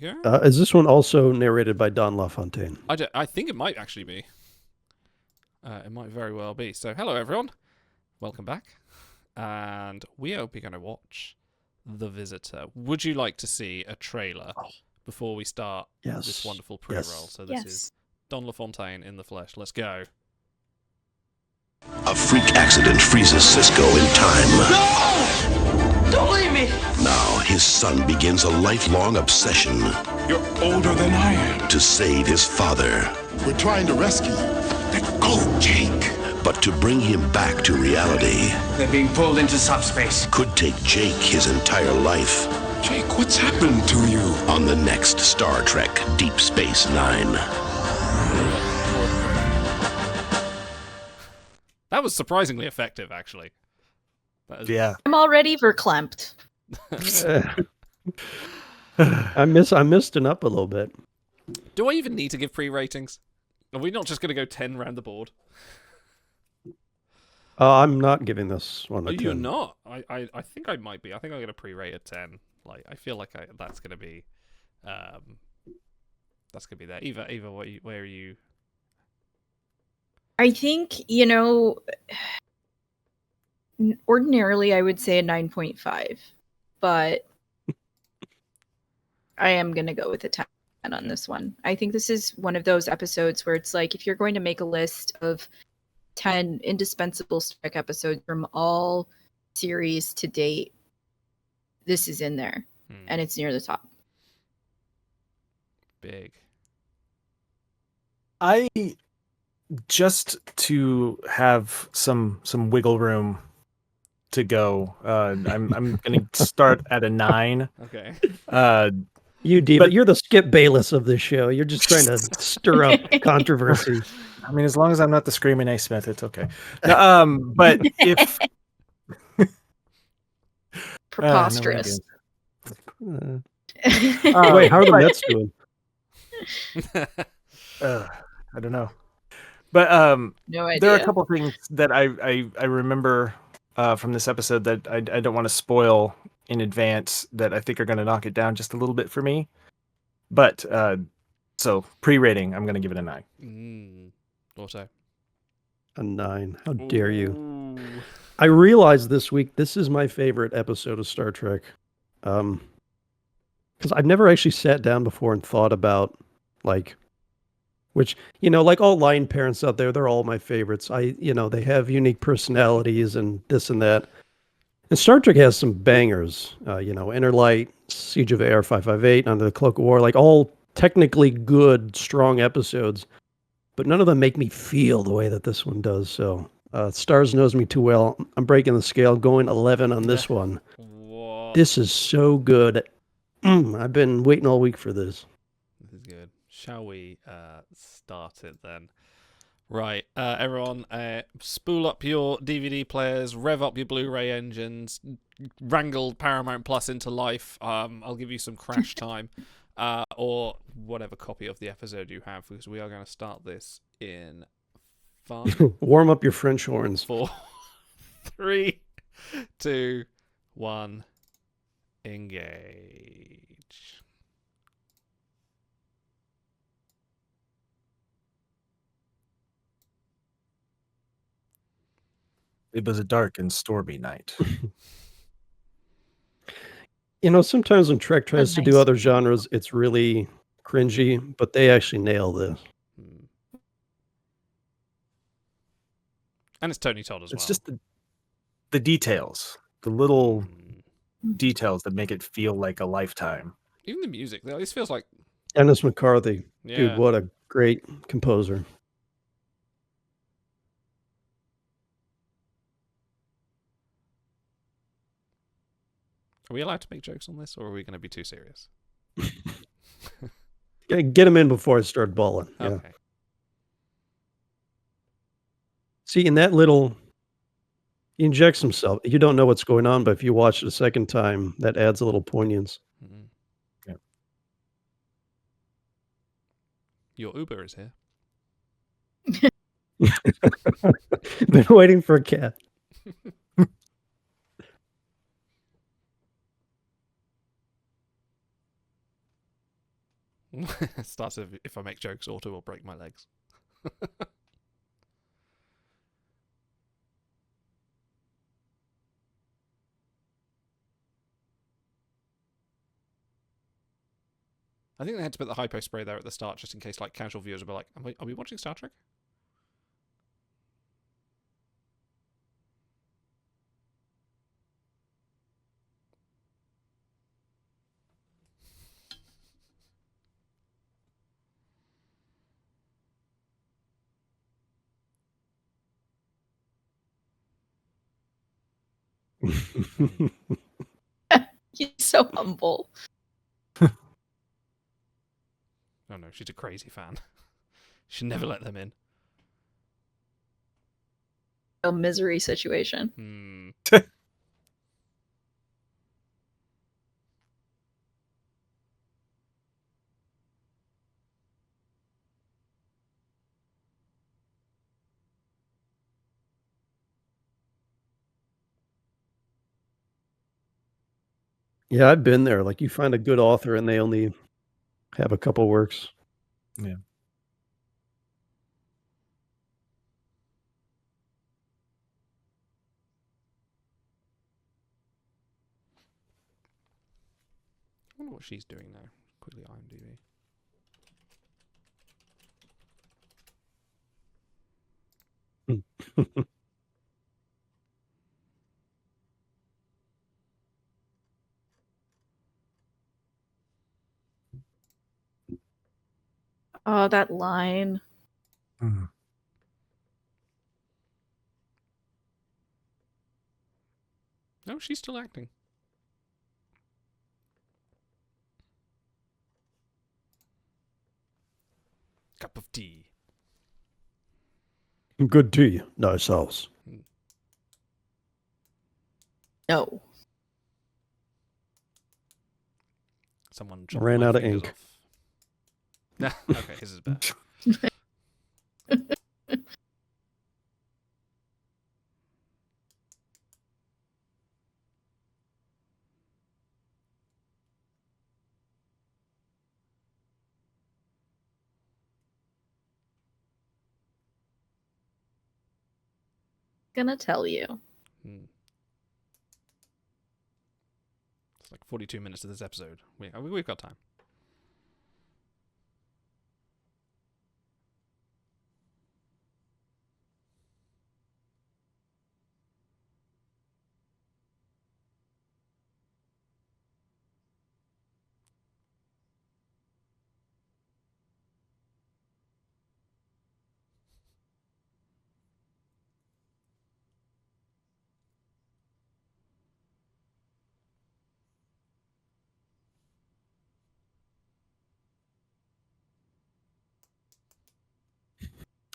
Yeah. Is this one also narrated by Don LaFontaine? I think it might actually be. It might very well be. So, hello everyone. Welcome back. And we are going to watch The Visitor. Would you like to see a trailer before we start this wonderful pre-roll? Yes. So this is Don LaFontaine in the flesh. Let's go. A freak accident freezes Cisco in time. No! Don't leave me! Now his son begins a lifelong obsession. You're older than I am. To save his father. We're trying to rescue you. Let go, Jake. But to bring him back to reality. They're being pulled into subspace. Could take Jake his entire life. Jake, what's happened to you? On the next Star Trek Deep Space Nine. That was surprisingly effective, actually. Yeah. I'm already verklempt. I missed it up a little bit. Do I even need to give pre-ratings? Are we not just going to go 10 round the board? I'm not giving this one a 10. You're not? I think I might be. I think I'm going to pre-rate a 10. Like, I feel like that's going to be... that's going to be there. Eva, where are you? I think, ordinarily I would say a 9.5, but I am going to go with a 10 on this one. I think this is one of those episodes where it's like, if you're going to make a list of 10 indispensable Star Trek episodes from all series to date, this is in there, and it's near the top. Big. Just to have some wiggle room to go, I'm going to start at a 9. Okay. But you're the Skip Bayless of this show. You're just trying to stir up controversy. I mean, as long as I'm not the screaming A. Smith, it's okay. But if preposterous. Wait, how are the Mets doing? I don't know. But no idea. There are a couple things that I remember from this episode that I don't want to spoil in advance that I think are going to knock it down just a little bit for me. But so pre-rating, I'm going to give it a 9. Also, a 9. How dare you? Ooh. I realized this week this is my favorite episode of Star Trek. Because I've never actually sat down before and thought about which, like all line parents out there, they're all my favorites. They have unique personalities and this and that. And Star Trek has some bangers, Inner Light, Siege of Air 558, Under the Cloak of War, all technically good, strong episodes. But none of them make me feel the way that this one does. So Stars knows me too well. I'm breaking the scale, going 11 on this one. What? This is so good. I've been waiting all week for this. This is good. Shall we start it then? Right, everyone, spool up your DVD players, rev up your Blu-ray engines, wrangle Paramount Plus into life. I'll give you some crash time, or whatever copy of the episode you have, because we are going to start this in 5. Warm up your French horns. 4, 3, 2, 1, engage. It was a dark and stormy night. Sometimes when Trek tries to do other genres, it's really cringy, but they actually nail this. And it's Tony Todd as well. It's just the details, the little details that make it feel like a lifetime. Even the music, this feels like... Dennis McCarthy. Yeah. Dude, what a great composer. Are we allowed to make jokes on this, or are we going to be too serious? Get him in before I start bawling. Yeah. Okay. See, in that little... He injects himself. You don't know what's going on, but if you watch it a second time, that adds a little poignance. Mm-hmm. Yeah. Your Uber is here. Been waiting for a cat. Starts with, if I make jokes, Auto will break my legs. I think they had to put the hypo spray there at the start just in case like casual viewers will be like, are we watching Star Trek? He's so humble. Oh no, she's a crazy fan. Should never let them in. A misery situation. Yeah, I've been there. Like, you find a good author and they only have a couple works. Yeah. I wonder what she's doing now. Quickly IMDb. Oh, that line. Mhm. No, she's still acting. Cup of tea. Good tea, nice house. No. Someone Ran my out of fingers ink. off. Nah, okay, his is better. Gonna tell you. It's like 42 minutes of this episode. We've got time.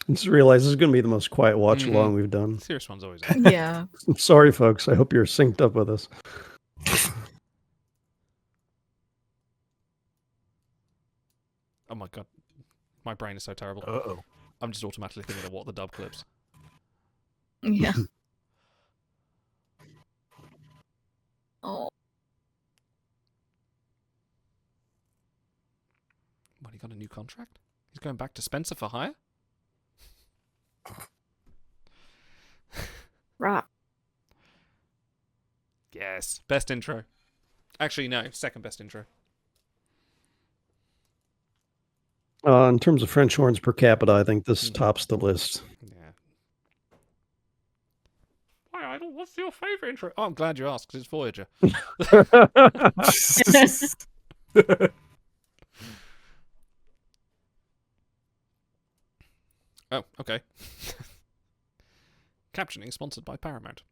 I just realized this is going to be the most quiet watch along we've done. Serious one's always Yeah. I'm sorry, folks. I hope you're synced up with us. Oh my god. My brain is so terrible. Uh-oh. I'm just automatically thinking of what the dub clips. Yeah. Oh. What, he got a new contract? He's going back to Spencer for hire? Rock. Yes. Best intro. Actually, no. Second best intro. In terms of French horns per capita, I think this tops the list. Yeah. Why, Idol? What's your favourite intro? Oh, I'm glad you asked, because it's Voyager. Oh, okay. Captioning sponsored by Paramount.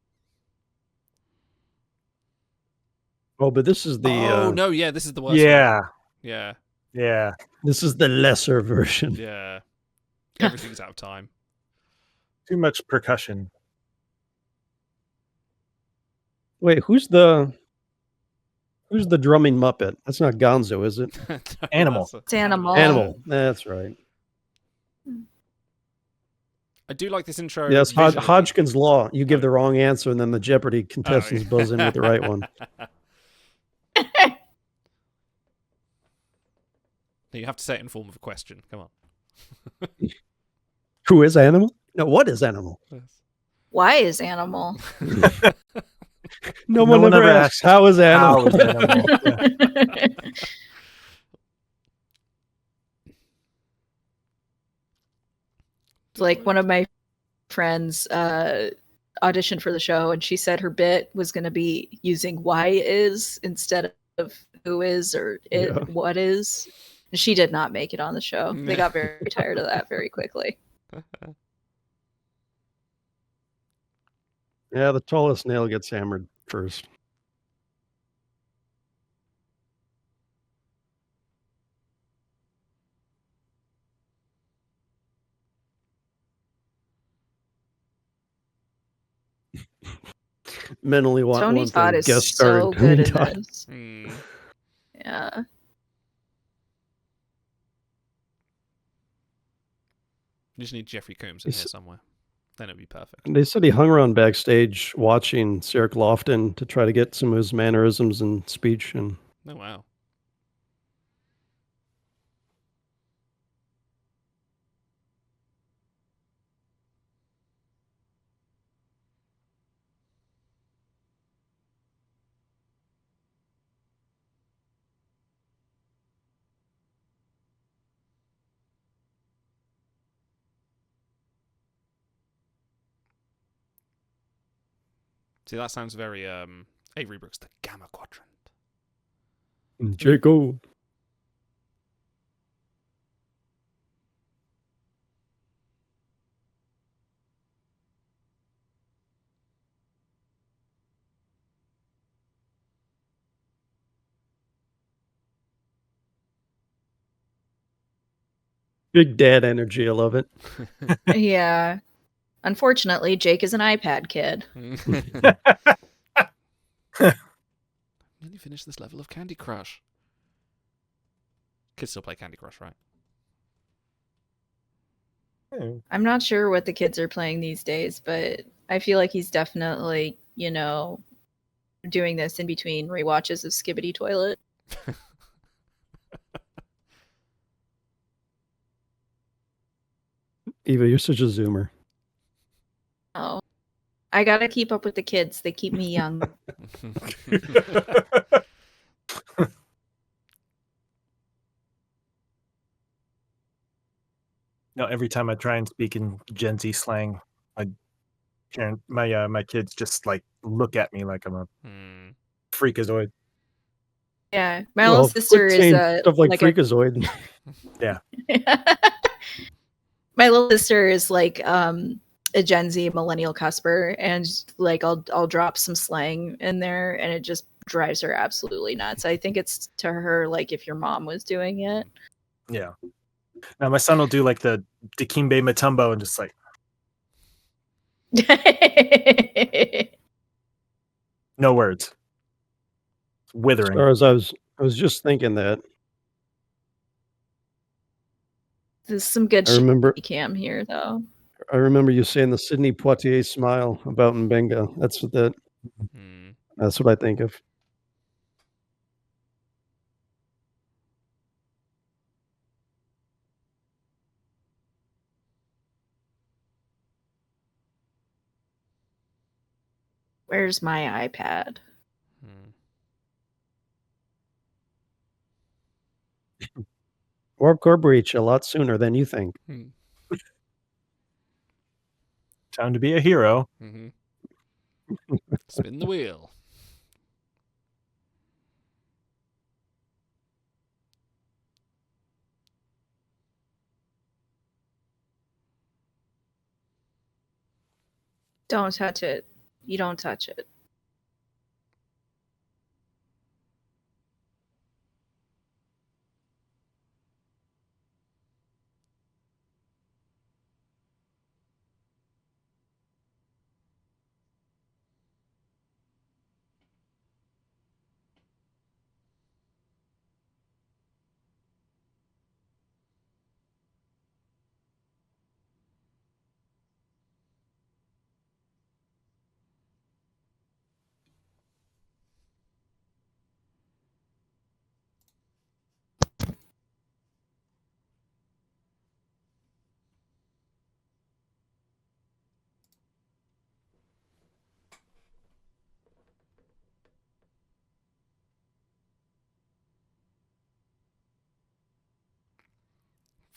Oh, but this is the Oh, no, yeah, this is the worst Yeah. one. Yeah. Yeah. this is the lesser version. Yeah. Everything's out of time. Too much percussion. Wait, who's the drumming Muppet? That's not Gonzo, is it? No, Animal. that's It's Animal. Animal. That's right. I do like this intro. Yes, visually. Hodgkin's Law. You give the wrong answer, and then the Jeopardy contestants buzz in with the right one. No, you have to say it in form of a question. Come on. Who is Animal? No, what is Animal? Why is Animal? No one ever asks, how is Animal? How is Animal? Yeah. Like one of my friends auditioned for the show, and she said her bit was going to be using "why is" instead of "who is" or Yeah. "what is." And she did not make it on the show. They got very tired of that very quickly. Yeah, the tallest nail gets hammered first. Mentally want Tony one Todd thing, is guest star so in Tony good in Todd. this. Hmm. Yeah. You just need Jeffrey Combs in here somewhere. Then it'd be perfect. They said he hung around backstage watching Eric Lofton to try to get some of his mannerisms and speech. And Oh, wow. See, that sounds very Avery Brooks, the Gamma Quadrant. Jacob. Big dad energy. I love it. Yeah. Unfortunately, Jake is an iPad kid. Nearly finished this level of Candy Crush. Kids still play Candy Crush, right? I'm not sure what the kids are playing these days, but I feel like he's definitely, doing this in between rewatches of Skibbity Toilet. Eva, you're such a zoomer. Oh. I gotta keep up with the kids. They keep me young. No, every time I try and speak in Gen Z slang, my kids just like look at me like I'm a freakazoid. Yeah. My little sister quit is saying stuff like like freakazoid. Yeah. My little sister is like a Gen Z millennial cusper, and like I'll drop some slang in there and it just drives her absolutely nuts. I think it's to her like if your mom was doing it. Yeah. Now my son will do like the Dikembe Mutombo and just like no words. It's withering. Stars, I was just thinking that. There's some good I remember cam here though. I remember you saying the Sidney Poitier smile about Mbenga. That's what I think of. Where's my iPad? Warp core breach a lot sooner than you think. Time to be a hero. Spin the wheel. Don't touch it. You don't touch it.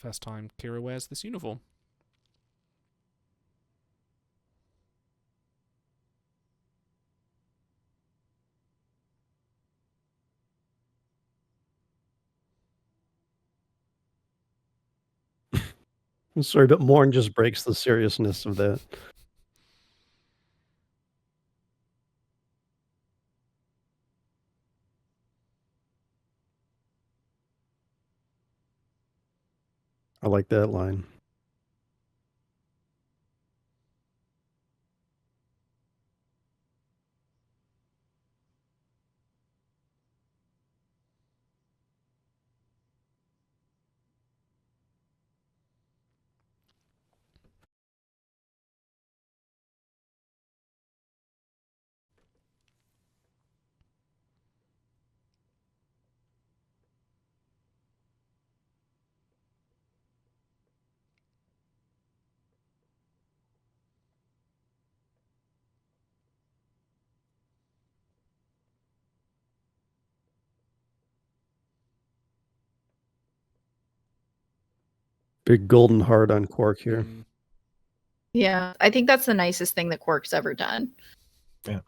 First time Kira wears this uniform. I'm sorry, but Morn just breaks the seriousness of that. I like that line. Big golden heart on Quark here. Yeah, I think that's the nicest thing that Quark's ever done. Yeah.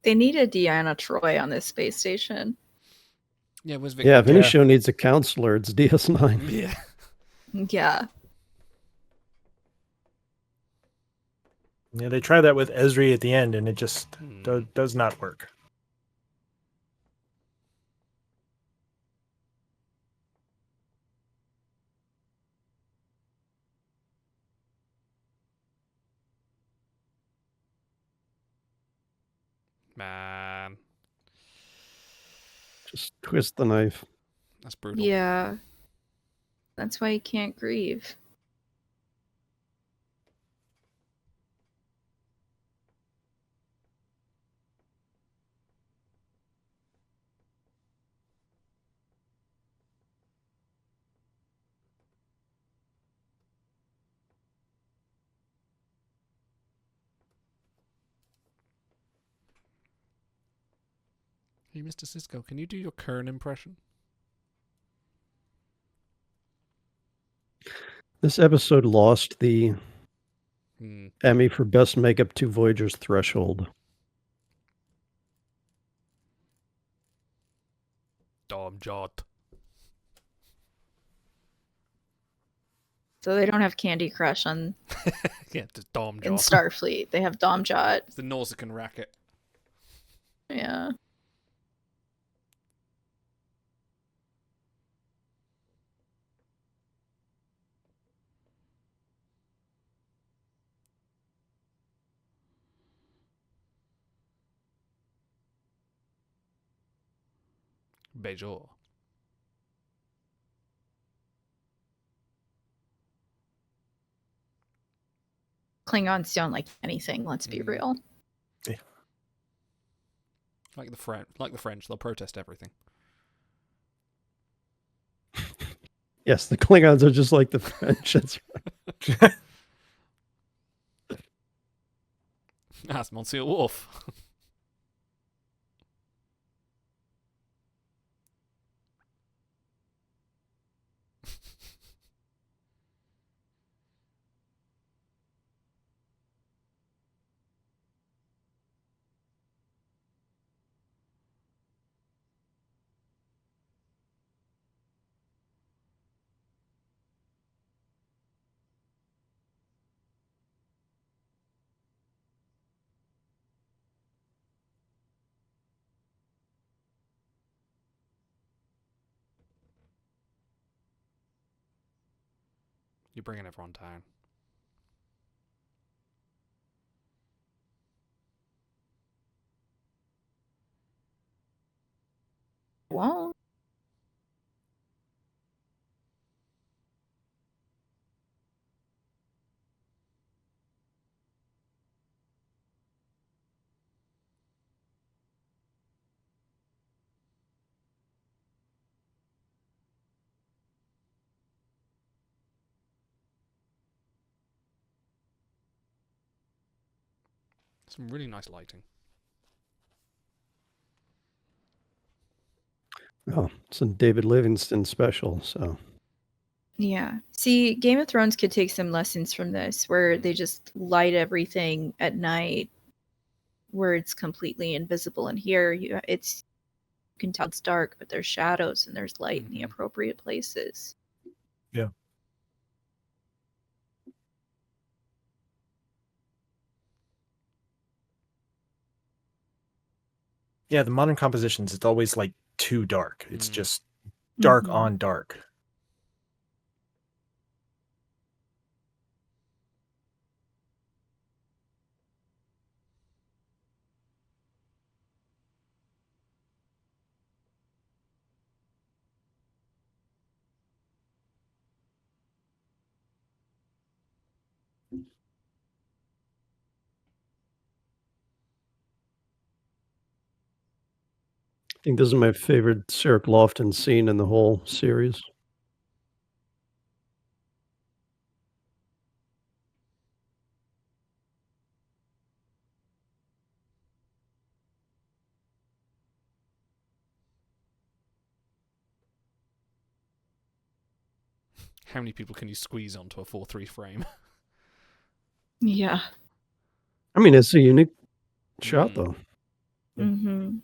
They needed Deanna Troy on this space station. Yeah, where's Victor? Yeah, if any Yeah. show needs a counselor, it's DS9. Yeah. Yeah. Yeah, they try that with Esri at the end, and it just Hmm. does not work. Man, Just twist the knife. that's brutal. Yeah. That's why you can't grieve. Hey, Mr. Cisco, can you do your Kern impression? This episode lost the Hmm. Emmy for Best Makeup to Voyager's Threshold. Dom Jot. So they don't have Candy Crush on Yeah, just Dom in Jot. Starfleet. They have Domjot. It's the Nausicaan racket. Yeah. Bejor. Klingons don't like anything, let's be real. Like the French, they'll protest everything. Yes, the Klingons are just like the French. That's right. That's Monsieur Wolf. You're bringing everyone down. Some really nice lighting. Oh, it's a David Livingston special, so Yeah. See, Game of Thrones could take some lessons from this, where they just light everything at night, where it's completely invisible. And here, you can tell it's dark, but there's shadows and there's light in the appropriate places. Yeah. Yeah, the modern compositions, it's always like too dark. It's just dark Mhm. on dark. I think this is my favorite Sarah Lofton scene in the whole series. How many people can you squeeze onto a 4:3 frame? Yeah. I mean, it's a unique shot, though. Mm-hmm.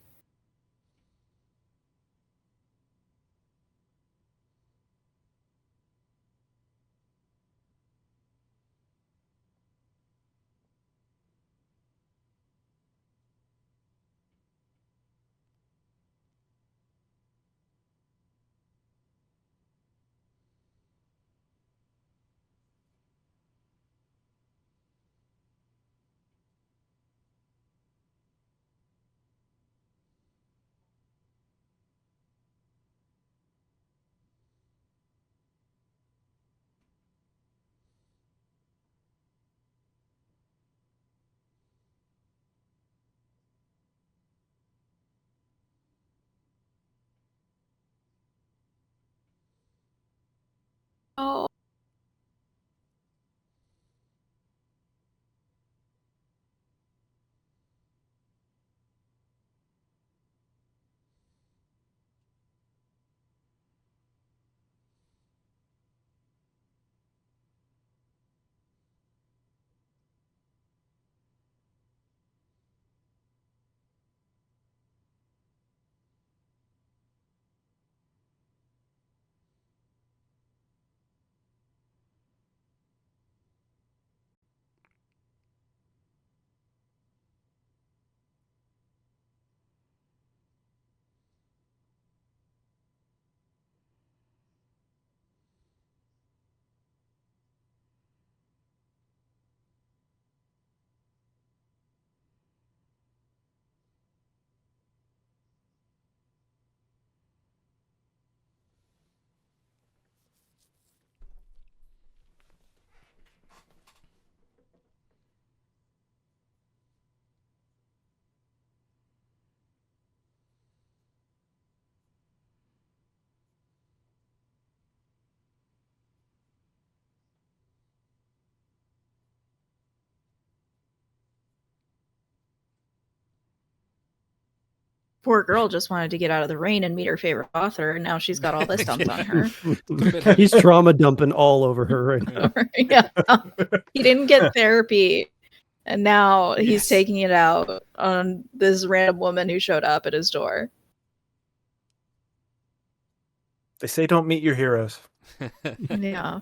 Oh. Poor girl just wanted to get out of the rain and meet her favorite author, and now she's got all this dumped on her. He's trauma dumping all over her right now. Yeah. He didn't get therapy, and now he's Yes. taking it out on this random woman who showed up at his door. They say don't meet your heroes. Yeah.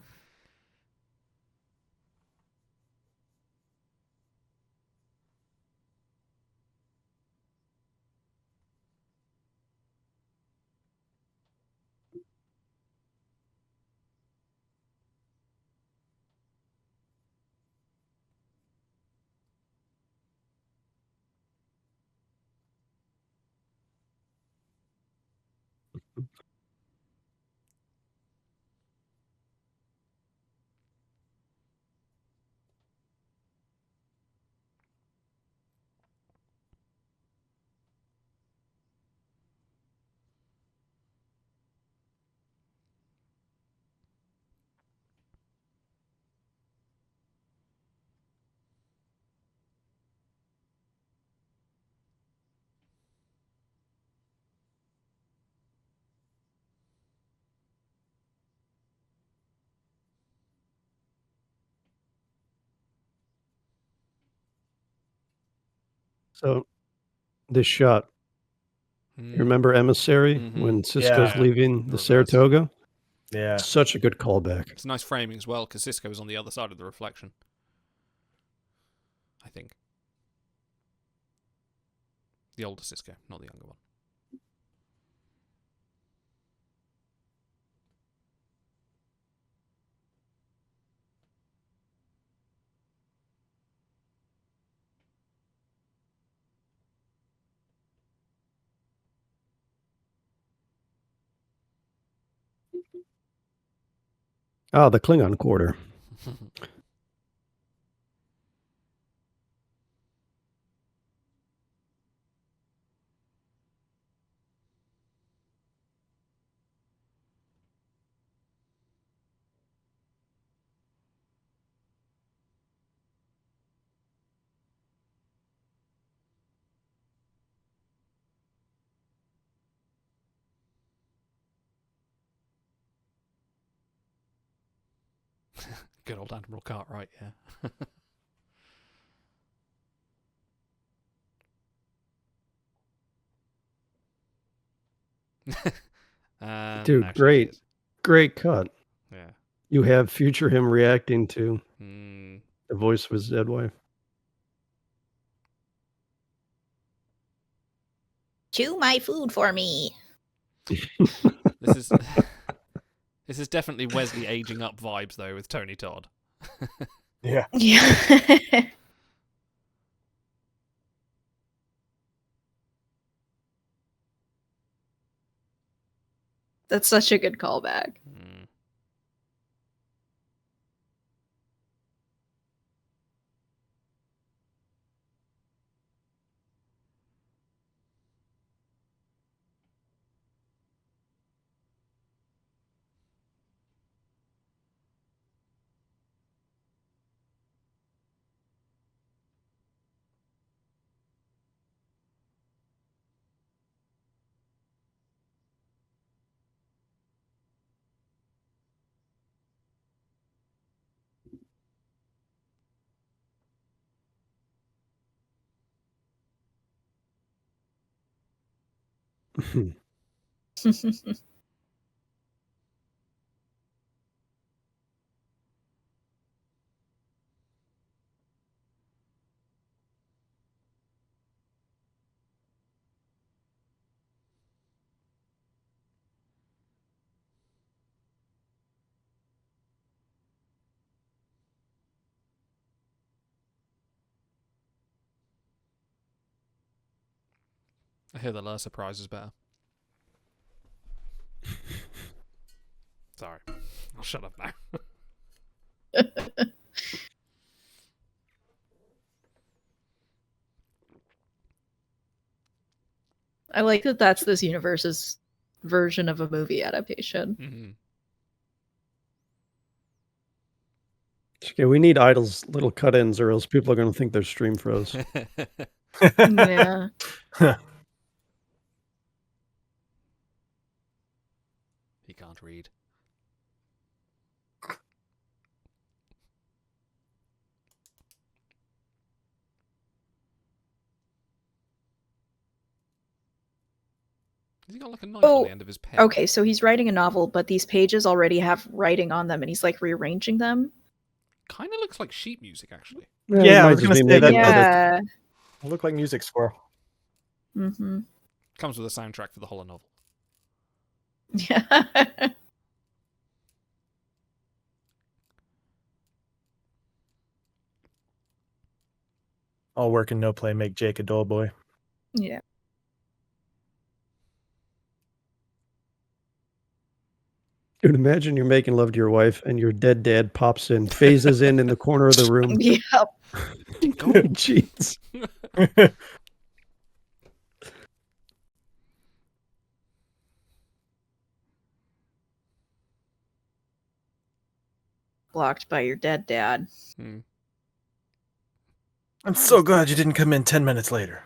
So this shot, you remember Emissary when Cisco's Yeah. leaving the Reverse. Saratoga? Yeah. Such a good callback. It's nice framing as well, because Cisco's on the other side of the reflection. I think. The older Cisco, not the younger one. Ah, the Klingon quarter. Good old Admiral Cartwright, yeah. Dude, now she great. is. Great cut. Yeah. You have future him reacting to Mm. the voice of his dead wife. Chew my food for me. This is this is definitely Wesley aging up vibes though with Tony Todd. Yeah. Yeah. That's such a good callback. Mm. I hear the lure surprise is better. Sorry. I'll shut up now. I like that that's this universe's version of a movie adaptation. Mm-hmm. Okay, we need Idol's little cut-ins or else people are going to think their stream froze. Yeah. He can't read. Has he got like a knife on the end of his pen? Okay, so he's writing a novel, but these pages already have writing on them, and he's like rearranging them. Kind of looks like sheet music, actually. he Yeah, I might was just gonna be say that. making That Yeah. does look like music score. Mm-hmm. Comes with a soundtrack for the whole novel. Yeah. All work and no play make Jake a dull boy. Yeah. Dude, imagine you're making love to your wife and your dead dad pops in, phases in the corner of the room. Yeah. Jeez. Blocked by your dead dad. Hmm. I'm so glad you didn't come in 10 minutes later.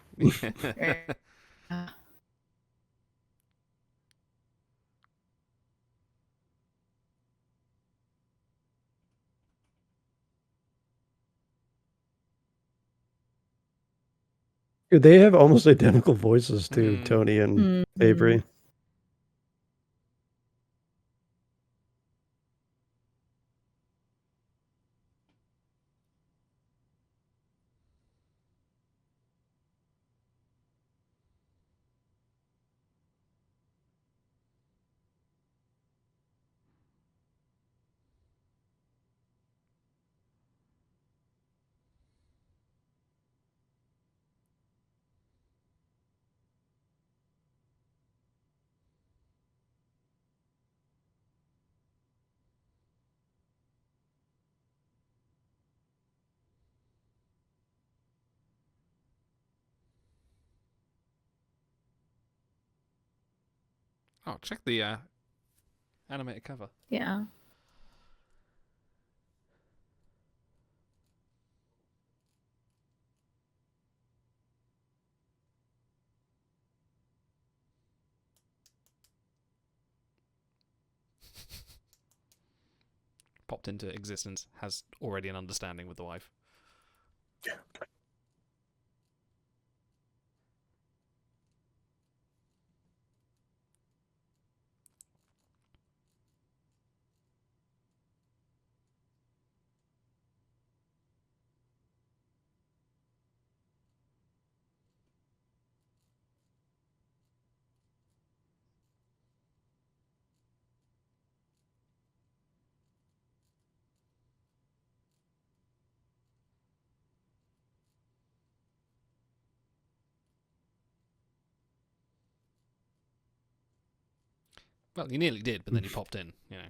Dude, they have almost identical voices too, Mm. Tony and Mhm. Avery. Oh, check the animated cover. Yeah. Popped into existence, has already an understanding with the wife. Well, you nearly did, but then you popped in, you know.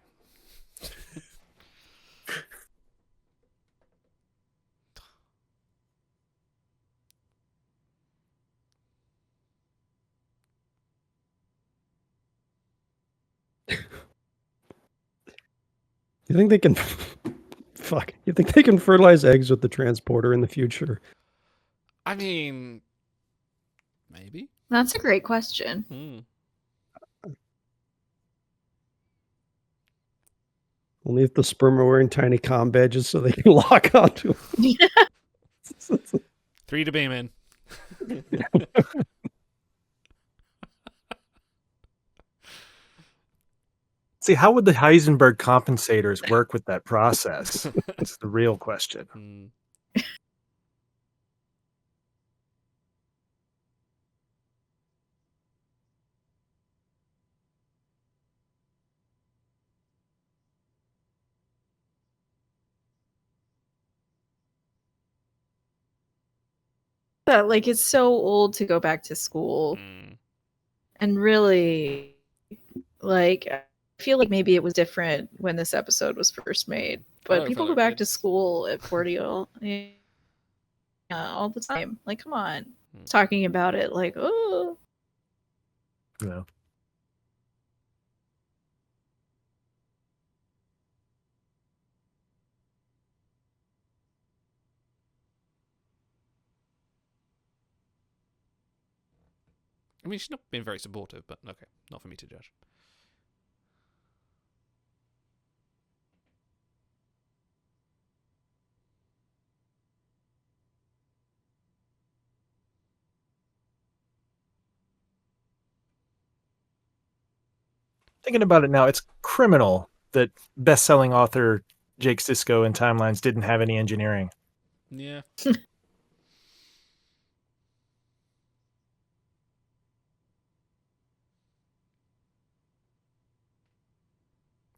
You think they can fuck? You think they can fertilize eggs with the transporter in the future? I mean, maybe. That's a great question. Hmm. Only if the sperm are wearing tiny comm badges so they can lock onto them. 3 to beam in. See, how would the Heisenberg compensators work with that process? That's the real question. Hmm. That like it's so old to go back to school. Hmm. And really, like, I feel like maybe it was different when this episode was first made. But Oh, people fellow go back to kids. school at 40 all the time. Like, come on. Hmm. Talking about it like, oh. You know, I mean, she's not been very supportive, but okay, not for me to judge. thinking about it now, it's criminal that best-selling author Jake Sisko in Timelines didn't have any engineering. Yeah.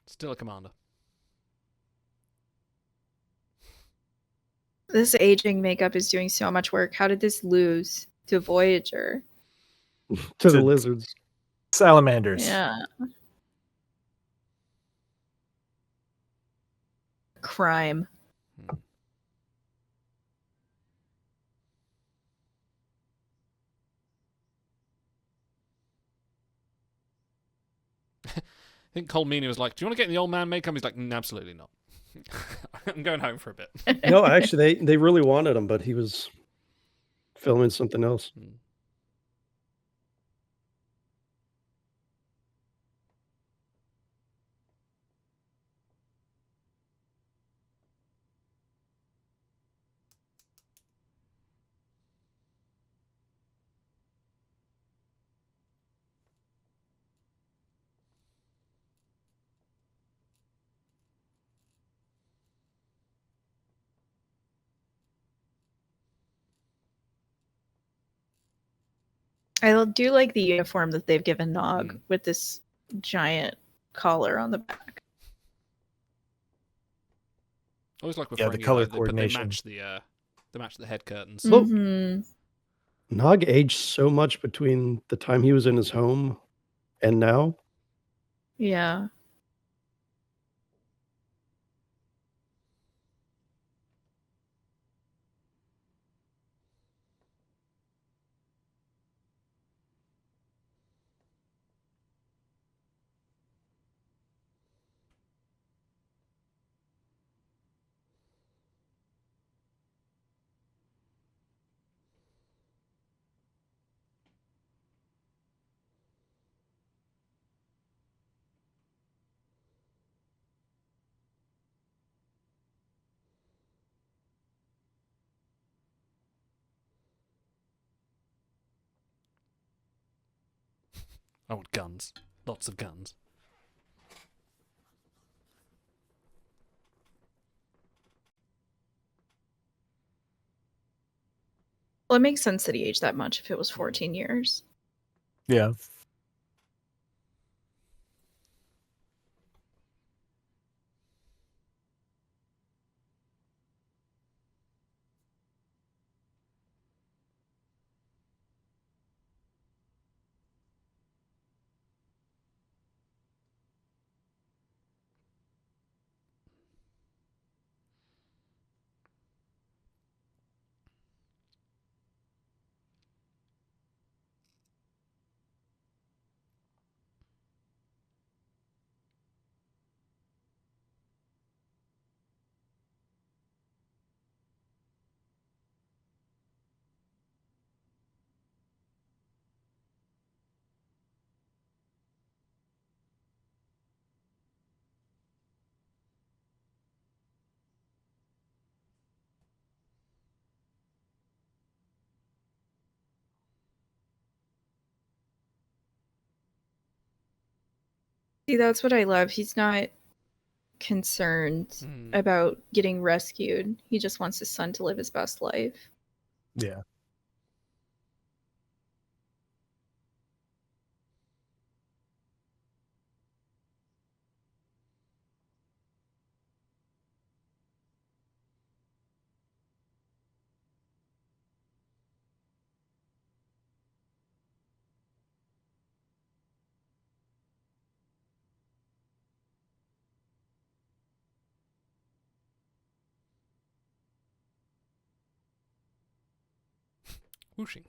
Still a commander. This aging makeup is doing so much work. How did this lose to Voyager? To the To- lizards. Salamanders. Yeah. Crime. Hmm. I think Cole Meany was like, "Do you want to get in the old man makeup?" He's like, "Absolutely not. I'm going home for a bit." No, actually, they really wanted him, but he was filming something else. Hmm. I do like the uniform that they've given Nog Mm. with this giant collar on the back. I always like with Yeah, the Ferengi, color though, coordination. they match the head curtains. Well, Mhm. Nog aged so much between the time he was in his home and now. Yeah. I want guns. Lots of guns. Well, it makes sense that he aged that much if it was 14 years. Yeah. See, that's what I love. He's not concerned Hmm. about getting rescued. He just wants his son to live his best life. Yeah. Whooshing.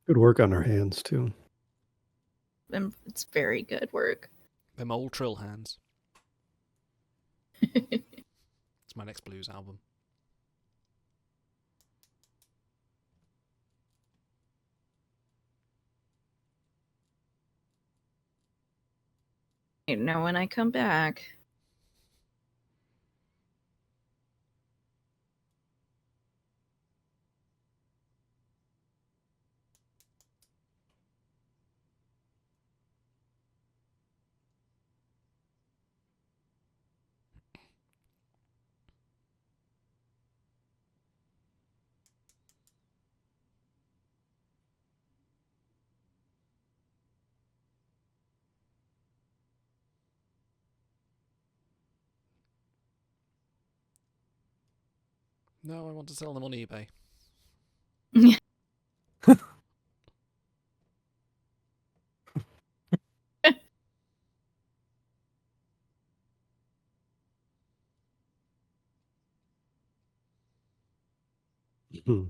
Good work on her hands too. And it's very good work. Them old trill hands. It's my next blues album. Now, when I come back, No, I want to sell them on eBay. Hmm.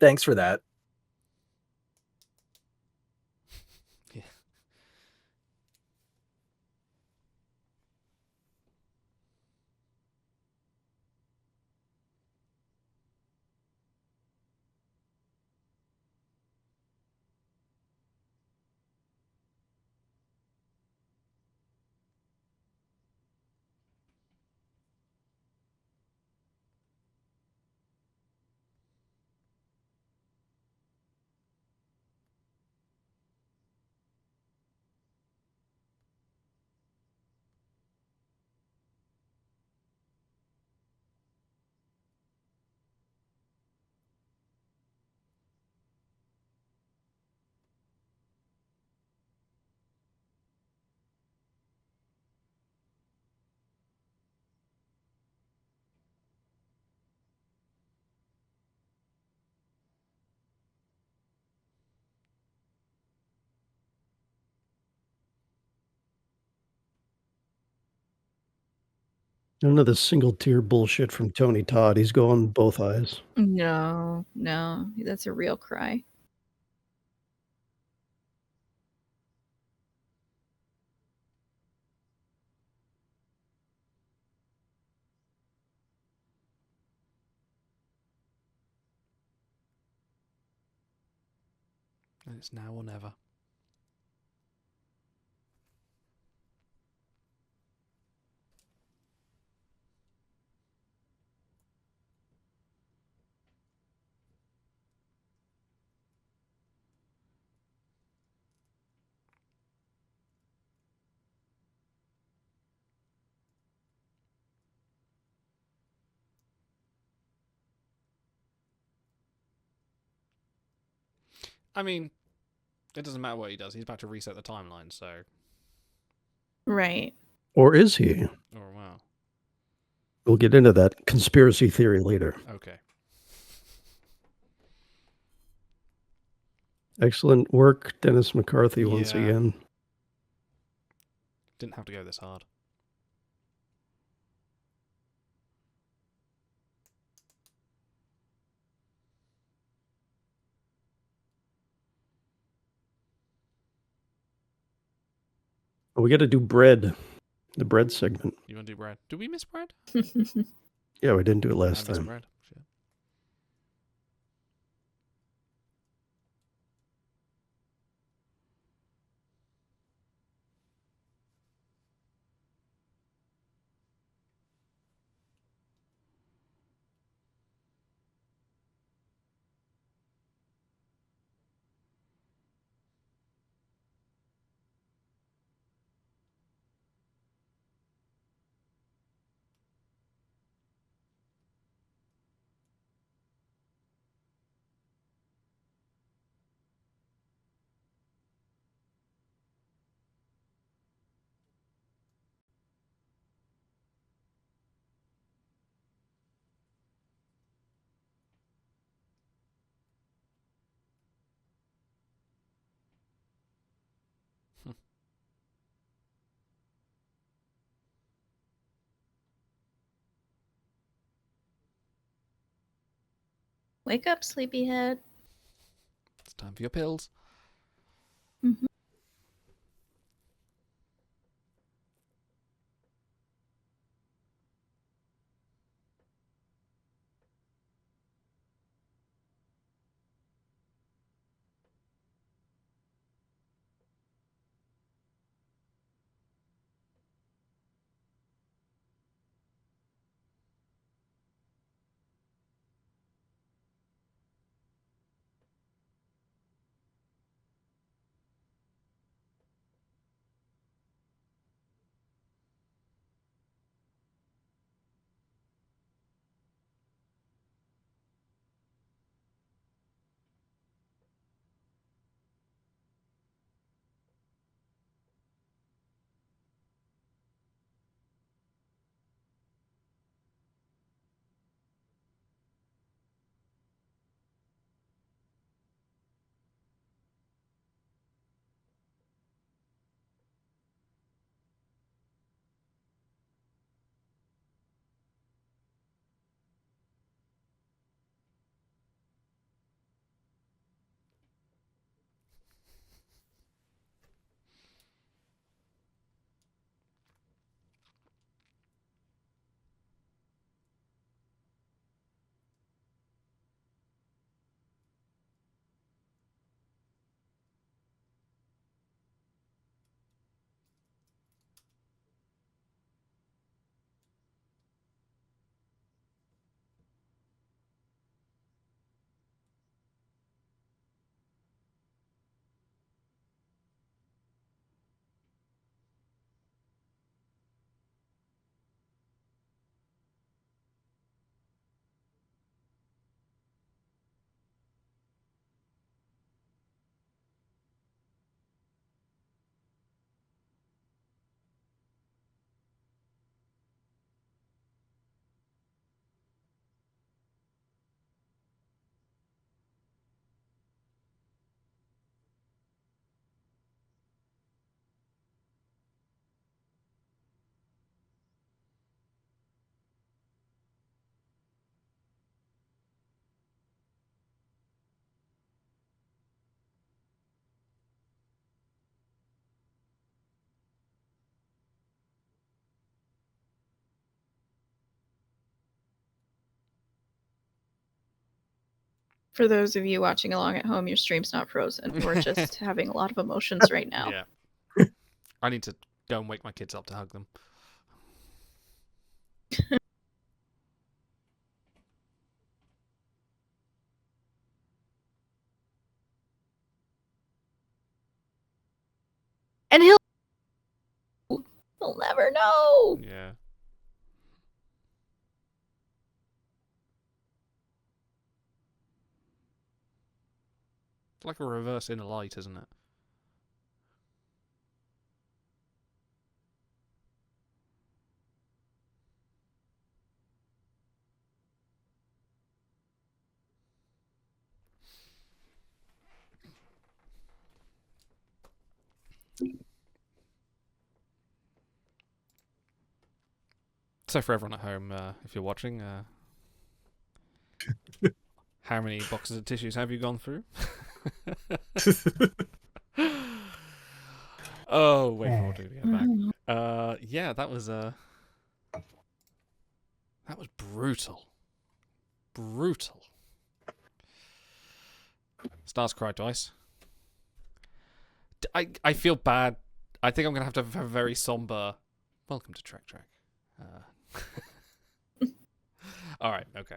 Thanks for that. Yeah. None of this single tier bullshit from Tony Todd. He's going both eyes. No, that's a real cry. And it's now or never. I mean, it doesn't matter what he does. He's about to reset the timeline, so. Right. Or is he? Oh, wow. We'll get into that conspiracy theory later. Okay. Excellent work, Dennis McCarthy, once Yeah. again. Didn't have to go this hard. We got to do bread. The bread segment. You want to do bread? Did we miss bread? Yeah, we didn't do it last I missed time. bread. Shit. Wake up, sleepyhead. It's time for your pills. Mhm. For those of you watching along at home, your stream's not frozen. We're just having a lot of emotions right now. Yeah. I need to go and wake my kids up to hug them. And he'll never know. Yeah. It's like a reverse inner light, isn't it? So for everyone at home, if you're watching, how many boxes of tissues have you gone through? Oh, wait for Audrey to get back. Yeah, that was brutal. Brutal. Stars cry twice. I feel bad. I think I'm gonna have to have a very somber welcome to Trek. All right, okay.